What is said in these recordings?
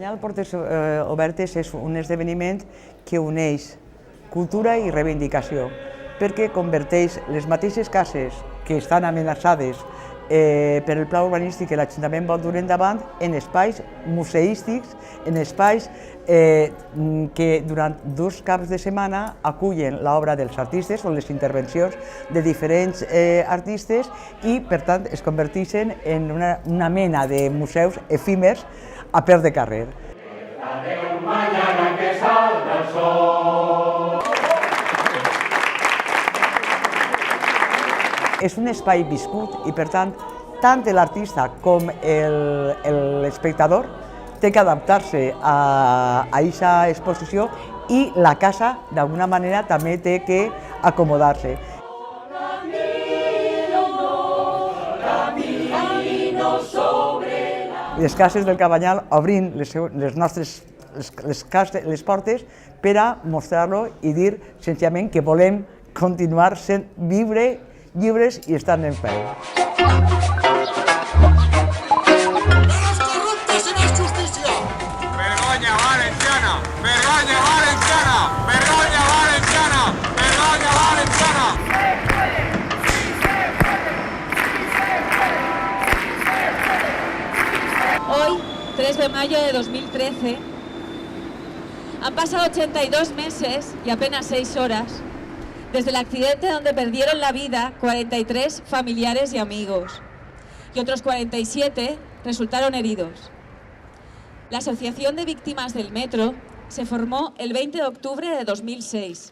Cabanyal Portes Obertes és un esdeveniment que uneix cultura i reivindicació, perquè converteix les mateixes cases que estan amenaçades per el pla urbanístic que l'Ajuntament vol dur endavant en espais museístics, en espais que durant 2 caps de setmana acullen l'obra dels artistes o les intervencions de diferents artistes i, per tant, es converteixen en una mena de museus efímers a peu de carrer. Adeu, mañana que salga el sol. És un espai viscut i, per tant l'artista com l'espectador té que adaptar-se a aquesta exposició i la casa, d'alguna manera, també té que acomodar-se. Les cases del Cabanyal obrint les portes per a mostrar-lo i dir senzillament que volem continuar sent lliures i estant en peu. ¡Los corruptos y más justicia! ¡Vergonya valenciana! ¡Vergonya valenciana! ¡Vergonya valenciana! ¡Vergonya valenciana! Hoy, 3 de mayo de 2013, han pasado 82 meses y apenas 6 horas desde el accidente donde perdieron la vida 43 familiares y amigos, y otros 47 resultaron heridos. La Asociación de Víctimas del Metro se formó el 20 de octubre de 2006.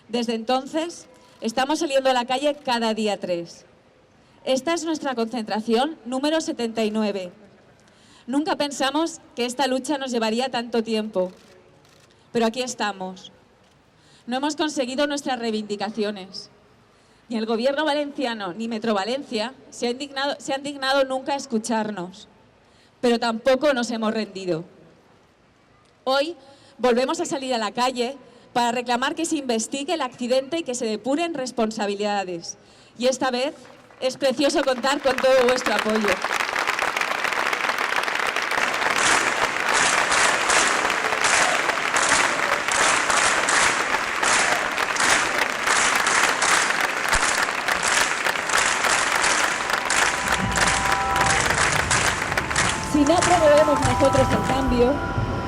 Desde entonces, estamos saliendo a la calle cada día 3. Esta es nuestra concentración número 79. Nunca pensamos que esta lucha nos llevaría tanto tiempo, pero aquí estamos. No hemos conseguido nuestras reivindicaciones. Ni el gobierno valenciano ni Metro Valencia se han dignado nunca a escucharnos, pero tampoco nos hemos rendido. Hoy volvemos a salir a la calle para reclamar que se investigue el accidente y que se depuren responsabilidades. Y esta vez es precioso contar con todo vuestro apoyo. Si no promovemos nosotros el cambio,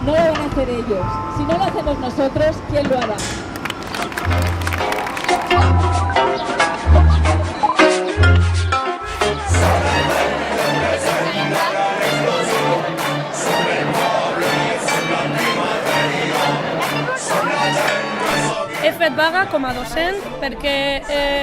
no lo van a hacer ellos. Si no lo hacemos nosotros, ¿quién lo hará? He fet vaga com a docent perquè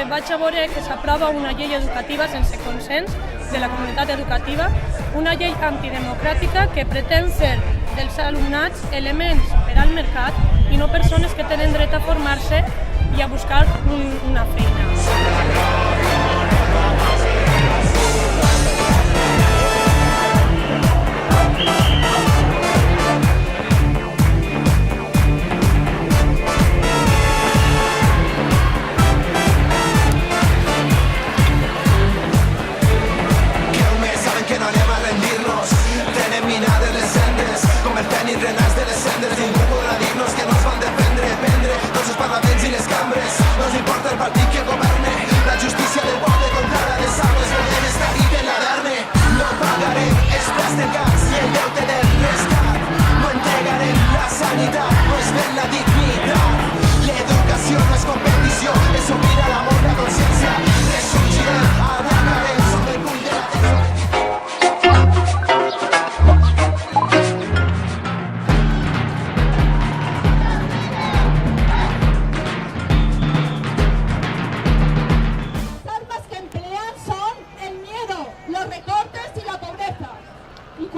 vaig a veure que s'aprova una llei educativa sense consens de la comunitat educativa, una llei antidemocràtica que pretén fer dels alumnats elements per al mercat i no persones que tenen dret a formar-se i a buscar una feina.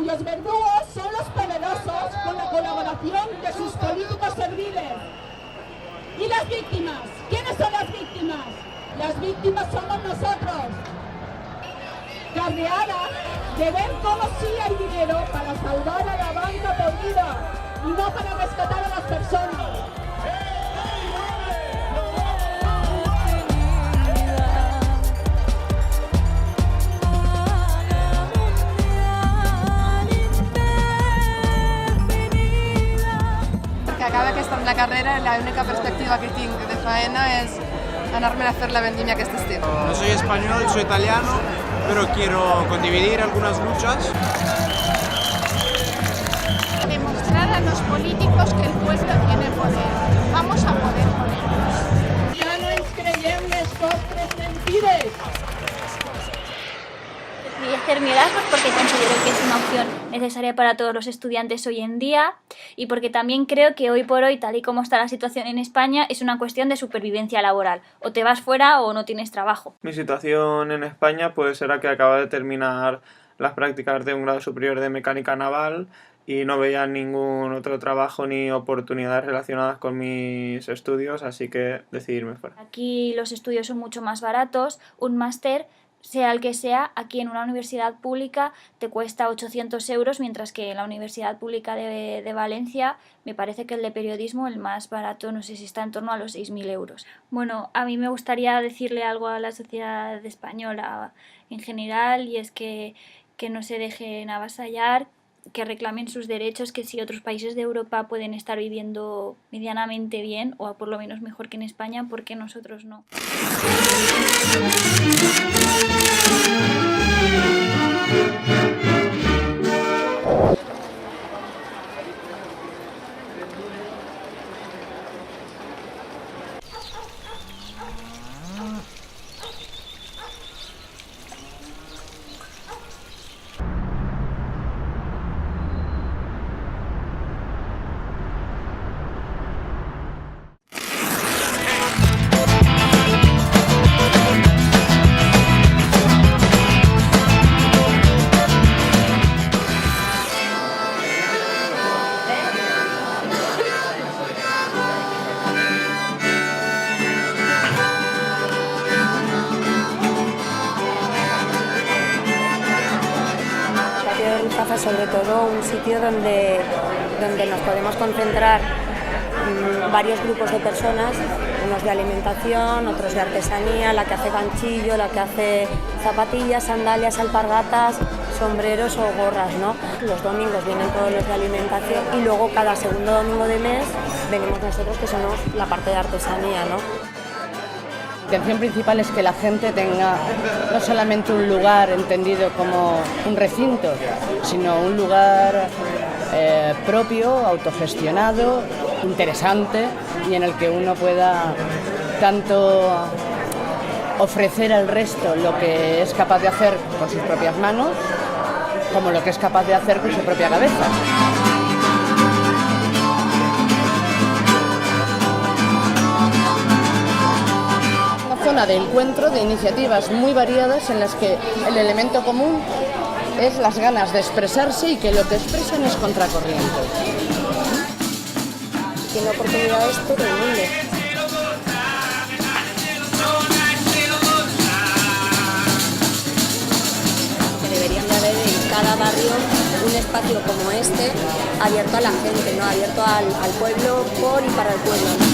Los verdugos son los poderosos con la colaboración de sus políticos serviles. ¿Y las víctimas? ¿Quiénes son las víctimas? Las víctimas somos nosotros. Cabreada de ver cómo sí hay dinero para salvar a la banca podrida y no para rescatar a las personas. carrera la única perspectiva que tinc de faena és anar-me a fer la vendimia aquest estiu. No soy español, soy italiano, pero quiero condividir algunas luchas. Demostrar a los políticos que el pueblo tiene poder. Vamos a poder con ellos. Ja no ens creiem les vostres mentides. Decidí hacer mi Erasmus porque considero que es una opción necesaria para todos los estudiantes hoy en día y porque también creo que hoy por hoy, tal y como está la situación en España, es una cuestión de supervivencia laboral. O te vas fuera o no tienes trabajo. Mi situación en España pues era que acababa de terminar las prácticas de un grado superior de mecánica naval y no veía ningún otro trabajo ni oportunidades relacionadas con mis estudios, así que decidí irme fuera. Aquí los estudios son mucho más baratos, un máster, sea el que sea, aquí en una universidad pública te cuesta 800 euros, mientras que en la Universidad Pública de Valencia me parece que el de periodismo, el más barato, no sé si está en torno a los 6.000 euros. Bueno, a mí me gustaría decirle algo a la sociedad española en general, y es que no se dejen avasallar, que reclamen sus derechos, que si otros países de Europa pueden estar viviendo medianamente bien, o por lo menos mejor que en España, ¿por qué nosotros no? Ruzafa, sobre todo un sitio donde nos podemos concentrar varios grupos de personas, unos de alimentación, otros de artesanía, la que hace ganchillo, la que hace zapatillas, sandalias, alpargatas, sombreros o gorras, ¿no? Los domingos vienen todos los de alimentación y luego cada segundo domingo de mes venimos nosotros, que somos la parte de artesanía, ¿no? La intención principal es que la gente tenga no solamente un lugar entendido como un recinto, sino un lugar propio, autogestionado, interesante, y en el que uno pueda tanto ofrecer al resto lo que es capaz de hacer con sus propias manos, como lo que es capaz de hacer con su propia cabeza. Zona de encuentro, de iniciativas muy variadas en las que el elemento común es las ganas de expresarse y que lo que expresan es contracorriente. Tiene oportunidades todo el mundo. Que deberían de haber en cada barrio un espacio como este abierto a la gente, ¿no? Abierto al pueblo, por y para el pueblo, ¿no?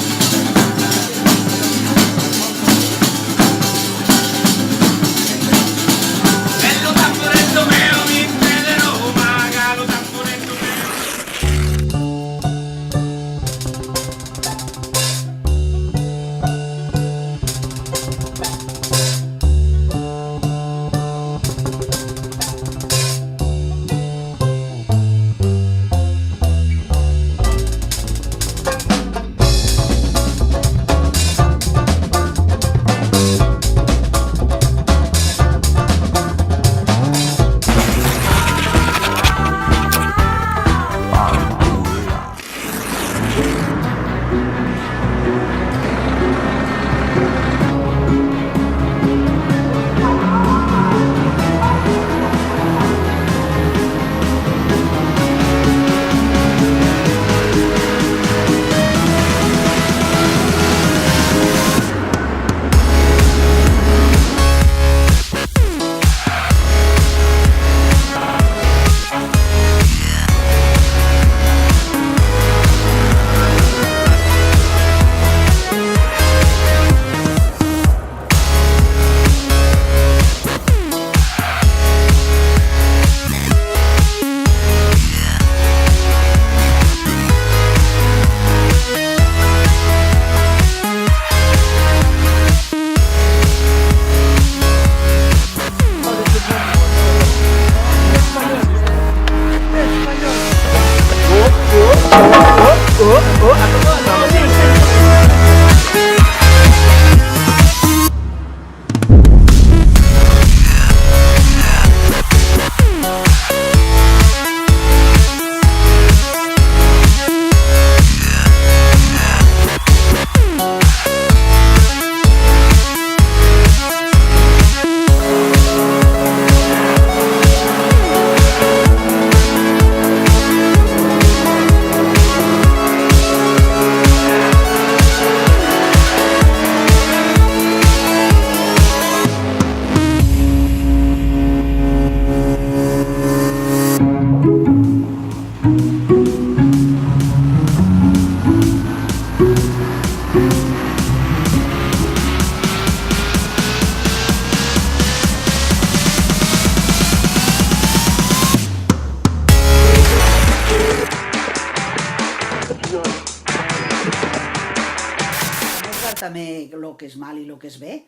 també el que és mal i el que és bé.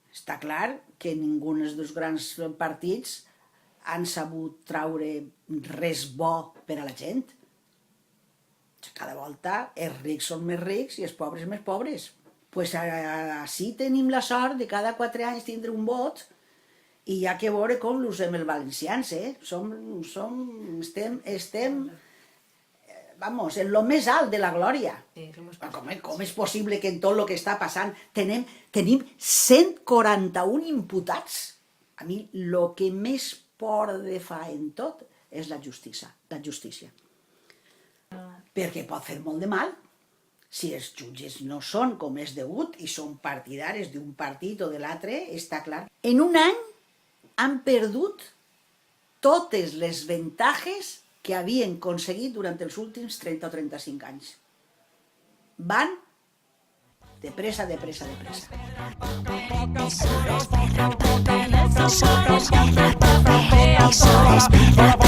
Està clar que ningú dels grans partits han sabut traure res bo per a la gent. Cada volta els rics són més rics i els pobres més pobres. Pues així tenim la sort de cada 4 anys tindre un vot i hi ha que veure com l'usem els valencians, estem vamos, en lo més alt de la glòria. Com és possible que en tot el que està passant tenim 141 imputats? A mi el que més por de fa en tot és la justícia. Perquè pot fer molt de mal. Si els jutges no són com és degut i són partidaris d'un partit o de l'altre, està clar. En un any han perdut totes les avantatges que havien aconseguit durant els últims 30 o 35 anys. Van de pressa. Eso es